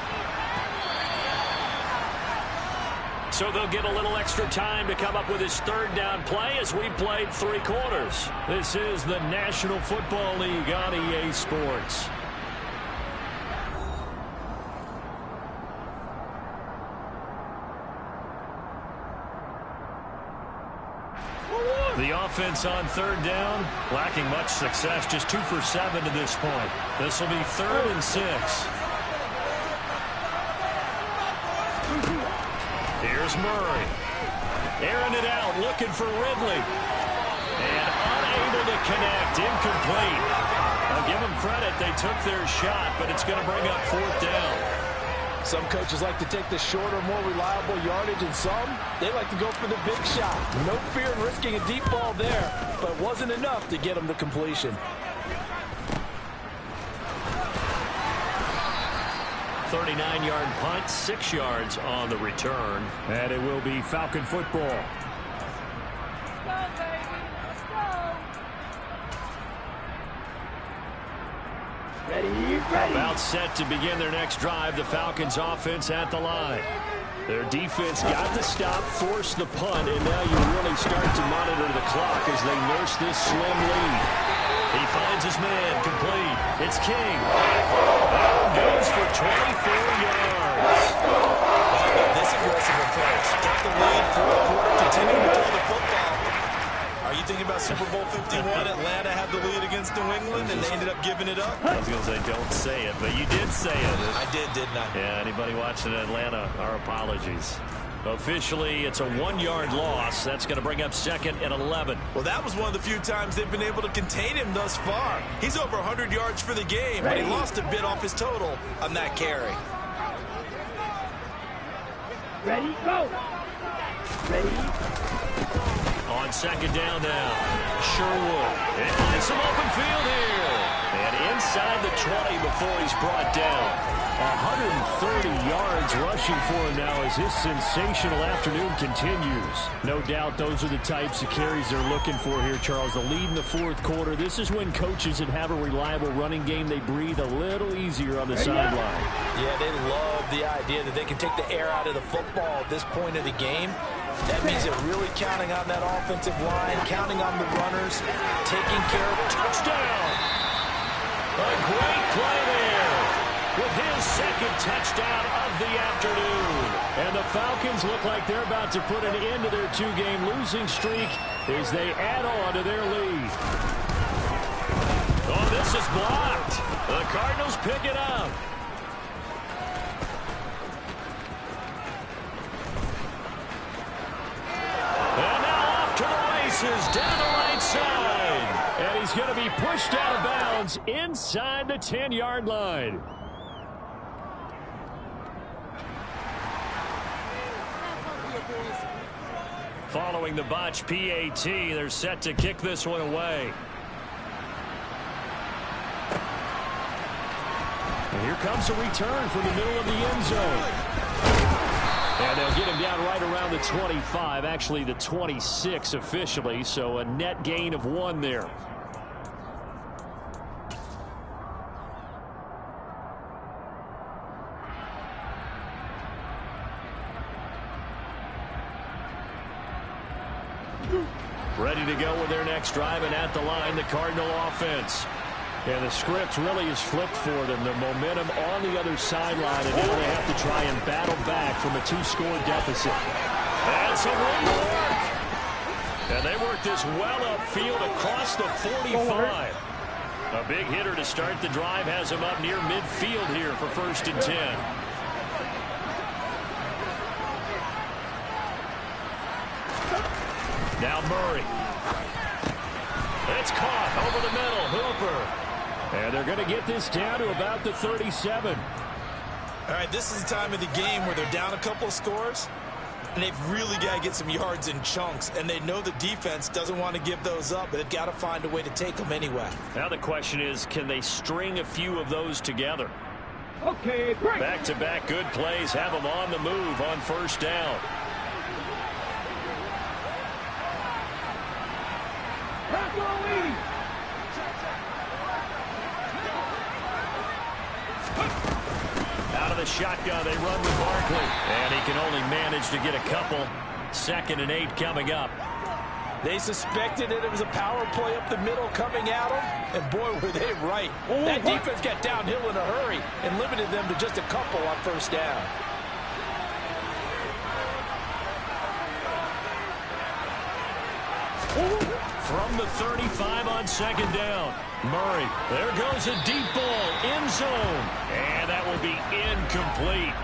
So they'll get a little extra time to come up with his third down play as we've played 3 quarters. This is the National Football League on EA Sports. The offense on third down, lacking much success, just 2 for 7 to this point. This will be 3rd and 6. Here's Murray. Airing it out, looking for Ridley. And unable to connect, incomplete. I'll give them credit, they took their shot, but it's going to bring up 4th down. Some coaches like to take the shorter, more reliable yardage, and some, they like to go for the big shot. No fear in risking a deep ball there, but it wasn't enough to get them the completion. 39-yard punt, 6 yards on the return. And it will be Falcon football. About set to begin their next drive, the Falcons offense at the line. Their defense got the stop, forced the punt, and now you really start to monitor the clock as they nurse this slim lead. He finds his man, complete. It's King. Goes for 24 yards. This aggressive approach. Get the lead, 4th quarter, continue to throw the football. Are you thinking about Super Bowl 51? Atlanta had the lead against New England, and they ended up giving it up? I was going to say, don't say it, but you did say it. I did, didn't I? Yeah, anybody watching Atlanta, our apologies. Officially, it's a 1-yard loss. That's going to bring up 2nd and 11. Well, that was one of the few times they've been able to contain him thus far. He's over 100 yards for the game, but he lost a bit off his total on that carry. Ready, go. Ready. On 2nd down now, Sherwood. And finds some open field here. And inside the 20 before he's brought down. 130 yards rushing for him now as his sensational afternoon continues. No doubt those are the types of carries they're looking for here, Charles. The lead in the 4th quarter. This is when coaches that have a reliable running game, they breathe a little easier on the sideline. Yeah, they love the idea that they can take the air out of the football at this point of the game. That means they're really counting on that offensive line, counting on the runners, taking care of touchdown. A great play there with his 2nd touchdown of the afternoon. And the Falcons look like they're about to put an end to their 2-game losing streak as they add on to their lead. Oh, this is blocked. The Cardinals pick it up. And now off to the races down the right side. And he's going to be pushed out of bounds inside the 10-yard line. Following the botch PAT, they're set to kick this one away. And here comes a return from the middle of the end zone. And they'll get him down right around the 25, actually the 26 officially, so a net gain of 1 there. Ready to go with their next drive, and at the line, the Cardinal offense. And the script really is flipped for them. The momentum on the other sideline, and now they have to try and battle back from a 2-score deficit. That's a win work. And they work this well upfield across the 45. A big hitter to start the drive has him up near midfield here for 1st and 10. Now Murray. It's caught over the middle. Hooper. And they're going to get this down to about the 37. All right, this is the time of the game where they're down a couple of scores, and they've really got to get some yards in chunks, and they know the defense doesn't want to give those up, but they've got to find a way to take them anyway. Now the question is, can they string a few of those together? Okay, great. Back-to-back good plays have them on the move on 1st down. shotgun. They run with Barkley. And he can only manage to get a couple. 2nd and 8 coming up. They suspected that it was a power play up the middle coming at them, and boy, were they right. That defense got downhill in a hurry and limited them to just a couple on 1st down. From the 35 on 2nd down. Murray. There goes a deep ball. End zone. And that will be incomplete.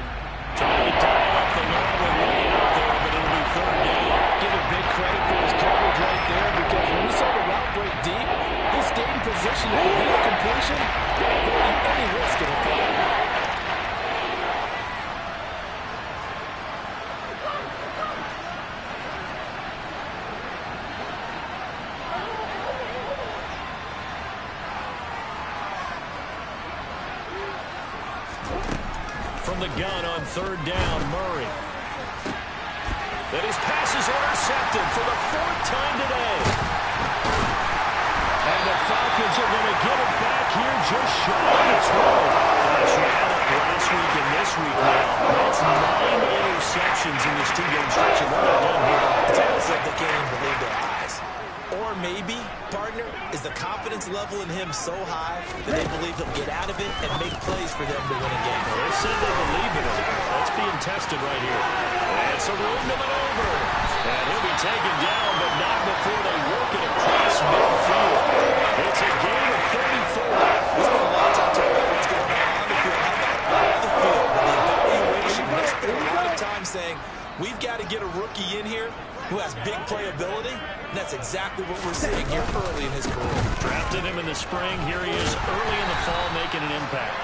Trying to dial up the line with way out there, but it'll be 3rd down. Give him big credit for his coverage right there, because when he saw the route break deep, he stayed in position to complete a completion, avoiding any risk of a flag. From the gun on 3rd down, Murray. And his pass is intercepted for the 4th time today. And the Falcons are going to get it back here just shy of the 12. Gosh, you had it last week and this week now. That's 9 interceptions in this 2-game stretch, and we're not done here. It's almost like they can't even believe their eyes. Or maybe, partner, is the confidence level in him so high that they believe he'll get out of it and make plays for them to win a game. Well, they said they believe in him. That's being tested right here. And it's a room to maneuver. And he'll be taken down, but not before they work it across midfield. It's a gain of 34. We spent a lot of time talking about what's going on the field. How about off the field? With the evaluation, we spent a lot of time saying, we've got to get a rookie in here who has big playability, and that's exactly what we're seeing here early in his career. Drafted him in the spring. Here he is early in the fall making an impact.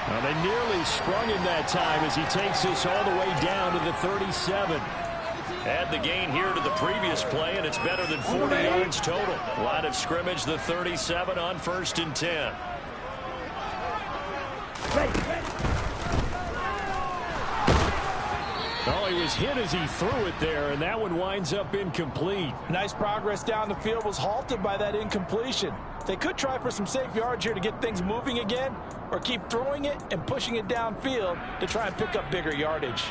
Well, they nearly sprung him that time as he takes this all the way down to the 37. Add the gain here to the previous play, and it's better than 40 yards total. Line of scrimmage, the 37 on 1st and 10. Oh, he was hit as he threw it there, and that one winds up incomplete. Nice progress down the field was halted by that incompletion. They could try for some safe yards here to get things moving again, or keep throwing it and pushing it downfield to try and pick up bigger yardage.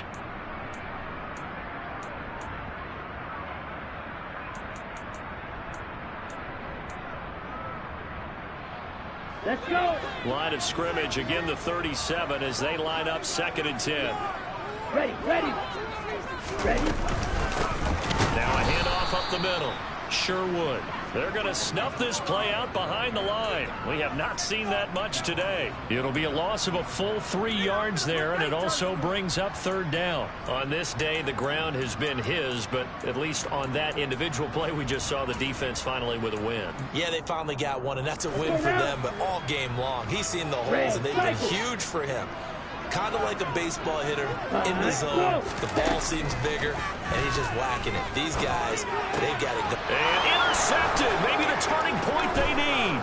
Let's go. Line of scrimmage, again the 37 as they line up 2nd and 10. Ready. Now a handoff up the middle. Sherwood. They're going to snuff this play out behind the line. We have not seen that much today. It'll be a loss of a full 3 yards there, and it also brings up 3rd down. On this day, the ground has been his, but at least on that individual play, we just saw the defense finally with a win. Yeah, they finally got one, and that's a win for them, but all game long, he's seen the holes, and they've been huge for him. Kind of like a baseball hitter in the zone. The ball seems bigger, and he's just whacking it. These guys, they've got it go. And intercepted. Maybe the turning point they need.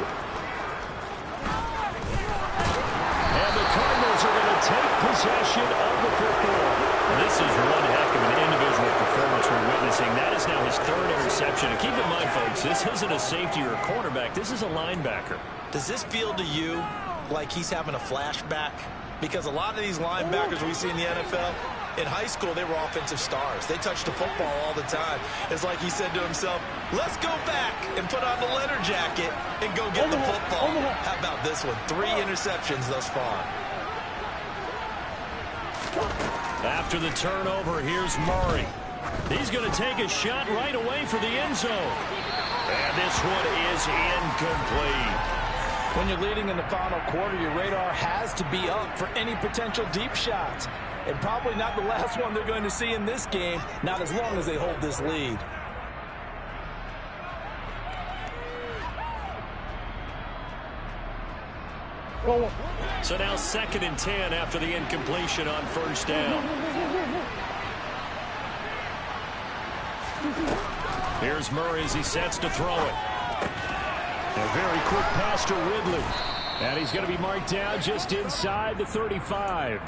And the Cardinals are going to take possession of the football. This is one heck of an individual performance we're witnessing. That is now his 3rd interception. And keep in mind, folks, this isn't a safety or a cornerback. This is a linebacker. Does this feel to you like he's having a flashback? Because a lot of these linebackers we see in the NFL, in high school, they were offensive stars. They touched the football all the time. It's like he said to himself, let's go back and put on the leather jacket and go get the football. How about this one? 3 interceptions thus far. After the turnover, here's Murray. He's going to take a shot right away for the end zone. And this one is incomplete. When you're leading in the final quarter, your radar has to be up for any potential deep shots. And probably not the last one they're going to see in this game, not as long as they hold this lead. So now 2nd and 10 after the incompletion on 1st down. Here's Murray as he sets to throw it. A very quick pass to Ridley. And he's going to be marked down just inside the 35.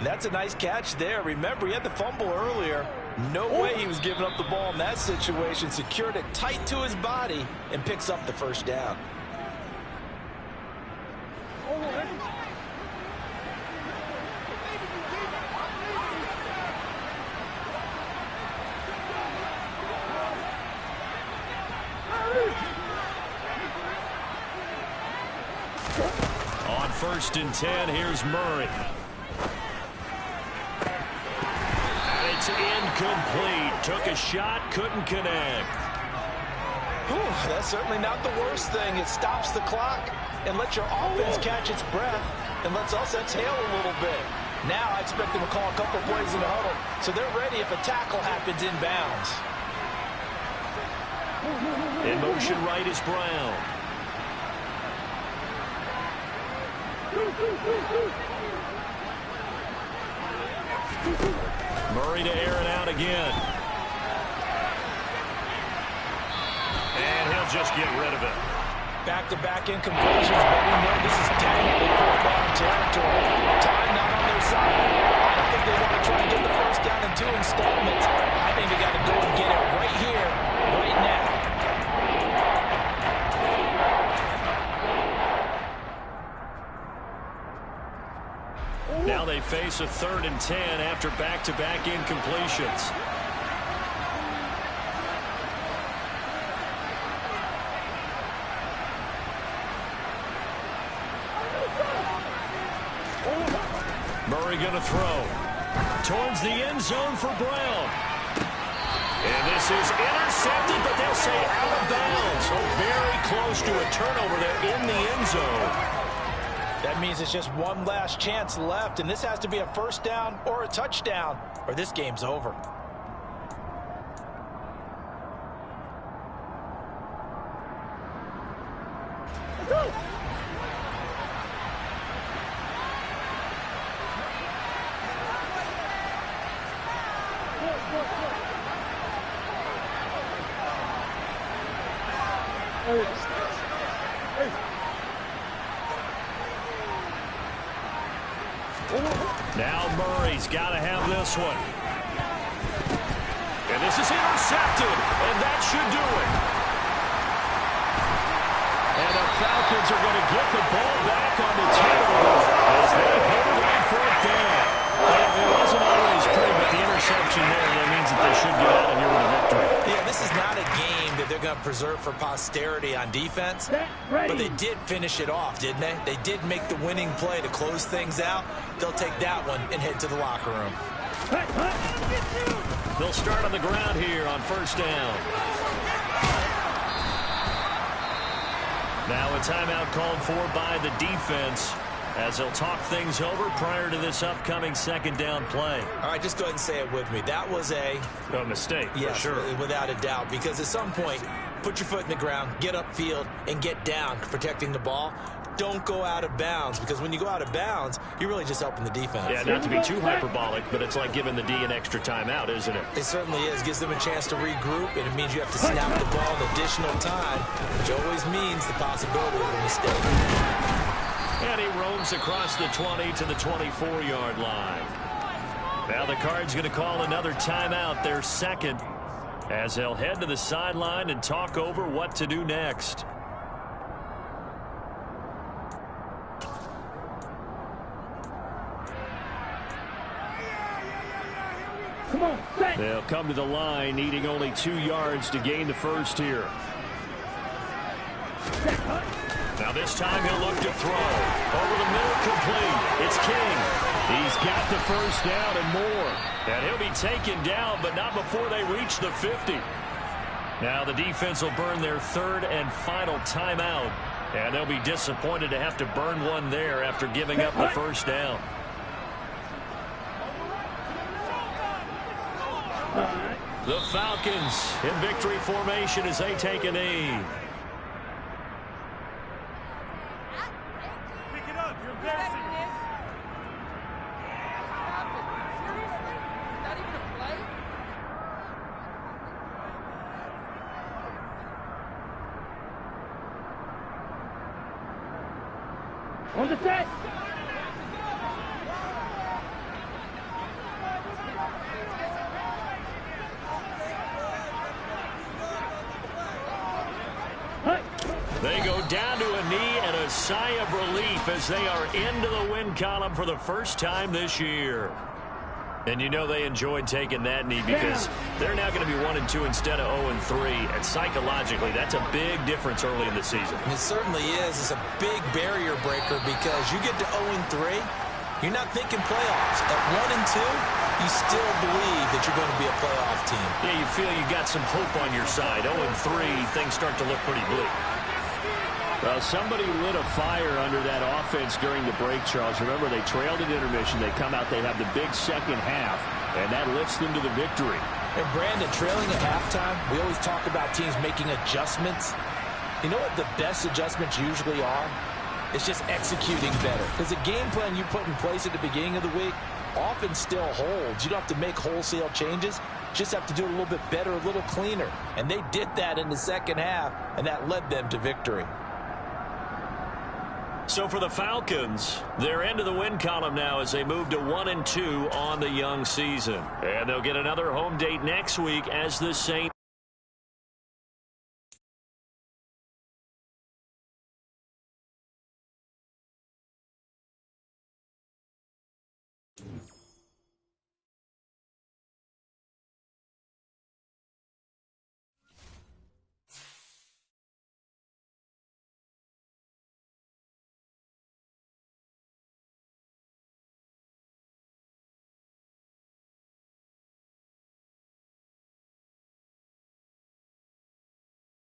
That's a nice catch there. Remember, he had the fumble earlier. No way he was giving up the ball in that situation. Secured it tight to his body and picks up the 1st down. 1st and 10. Here's Murray. And it's incomplete. Took a shot, couldn't connect. Ooh, that's certainly not the worst thing. It stops the clock and lets your offense catch its breath and lets us exhale a little bit. Now I expect them to call a couple plays in the huddle, so they're ready if a tackle happens inbounds. In motion right is Brown. Murray to air it out again. And he'll just get rid of it. Back-to-back incompletions, but we know this is definitely fourth down territory. Time not on their side. I don't think they want to try and get the first down in 2 installments. I think they got to go and get it right here, right now. Now they face a 3rd and 10 after back-to-back incompletions. Murray going to throw. Towards the end zone for Brown. And this is intercepted, but they'll say out of bounds. So very close to a turnover there in the end zone. That means it's just one last chance left, and this has to be a first down or a touchdown, or this game's over. Now Murray's got to have this one. And this is intercepted, and that should do it. And the Falcons are going to get the ball back on the turnover as they hold on 4th down. It wasn't always pretty, but the interception there, that means that they should get out of here with a victory. Yeah, this is not a game that they're going to preserve for posterity on defense, but they did finish it off, didn't they? They did make the winning play to close things out. They'll take that one and head to the locker room. They'll start on the ground here on 1st down. Now a timeout called for by the defense as they'll talk things over prior to this upcoming 2nd down play. All right, just go ahead and say it with me. That was a mistake, yes, for sure. Without a doubt, because at some point, put your foot in the ground, get upfield, and get down, protecting the ball. Don't go out of bounds, because when you go out of bounds, you're really just helping the defense. Yeah, not to be too hyperbolic, but it's like giving the D an extra timeout, isn't it? It certainly is. Gives them a chance to regroup, and it means you have to snap the ball an additional time, which always means the possibility of a mistake. And he roams across the 20 to the 24-yard line. Now the Cards going to call another timeout, their 2nd, as they'll head to the sideline and talk over what to do next. They'll come to the line, needing only 2 yards to gain the first here. Now this time he'll look to throw. Over the middle, complete. It's King. He's got the first down and more. And he'll be taken down, but not before they reach the 50. Now the defense will burn their 3rd and final timeout. And they'll be disappointed to have to burn one there after giving up the first down. The Falcons in victory formation as they take a knee. On the set. They go down to a knee and a sigh of relief as they are into the win column for the first time this year. And you know they enjoyed taking that knee because they're now going to be 1-2 instead of 0-3. And psychologically, that's a big difference early in the season. It certainly is. It's a big barrier breaker because you get to 0-3, you're not thinking playoffs. At 1-2, you still believe that you're going to be a playoff team. Yeah, you feel you got some hope on your side. 0-3, things start to look pretty bleak. Well, somebody lit a fire under that offense during the break, Charles. Remember, they trailed at intermission. They come out, they have the big second half, and that lifts them to the victory. And Brandon, trailing at halftime, we always talk about teams making adjustments. You know what the best adjustments usually are? It's just executing better. Because the game plan you put in place at the beginning of the week often still holds. You don't have to make wholesale changes. You just have to do it a little bit better, a little cleaner. And they did that in the second half, and that led them to victory. So for the Falcons, they're into the win column now as they move to 1-2 on the young season. And they'll get another home date next week as the Saints.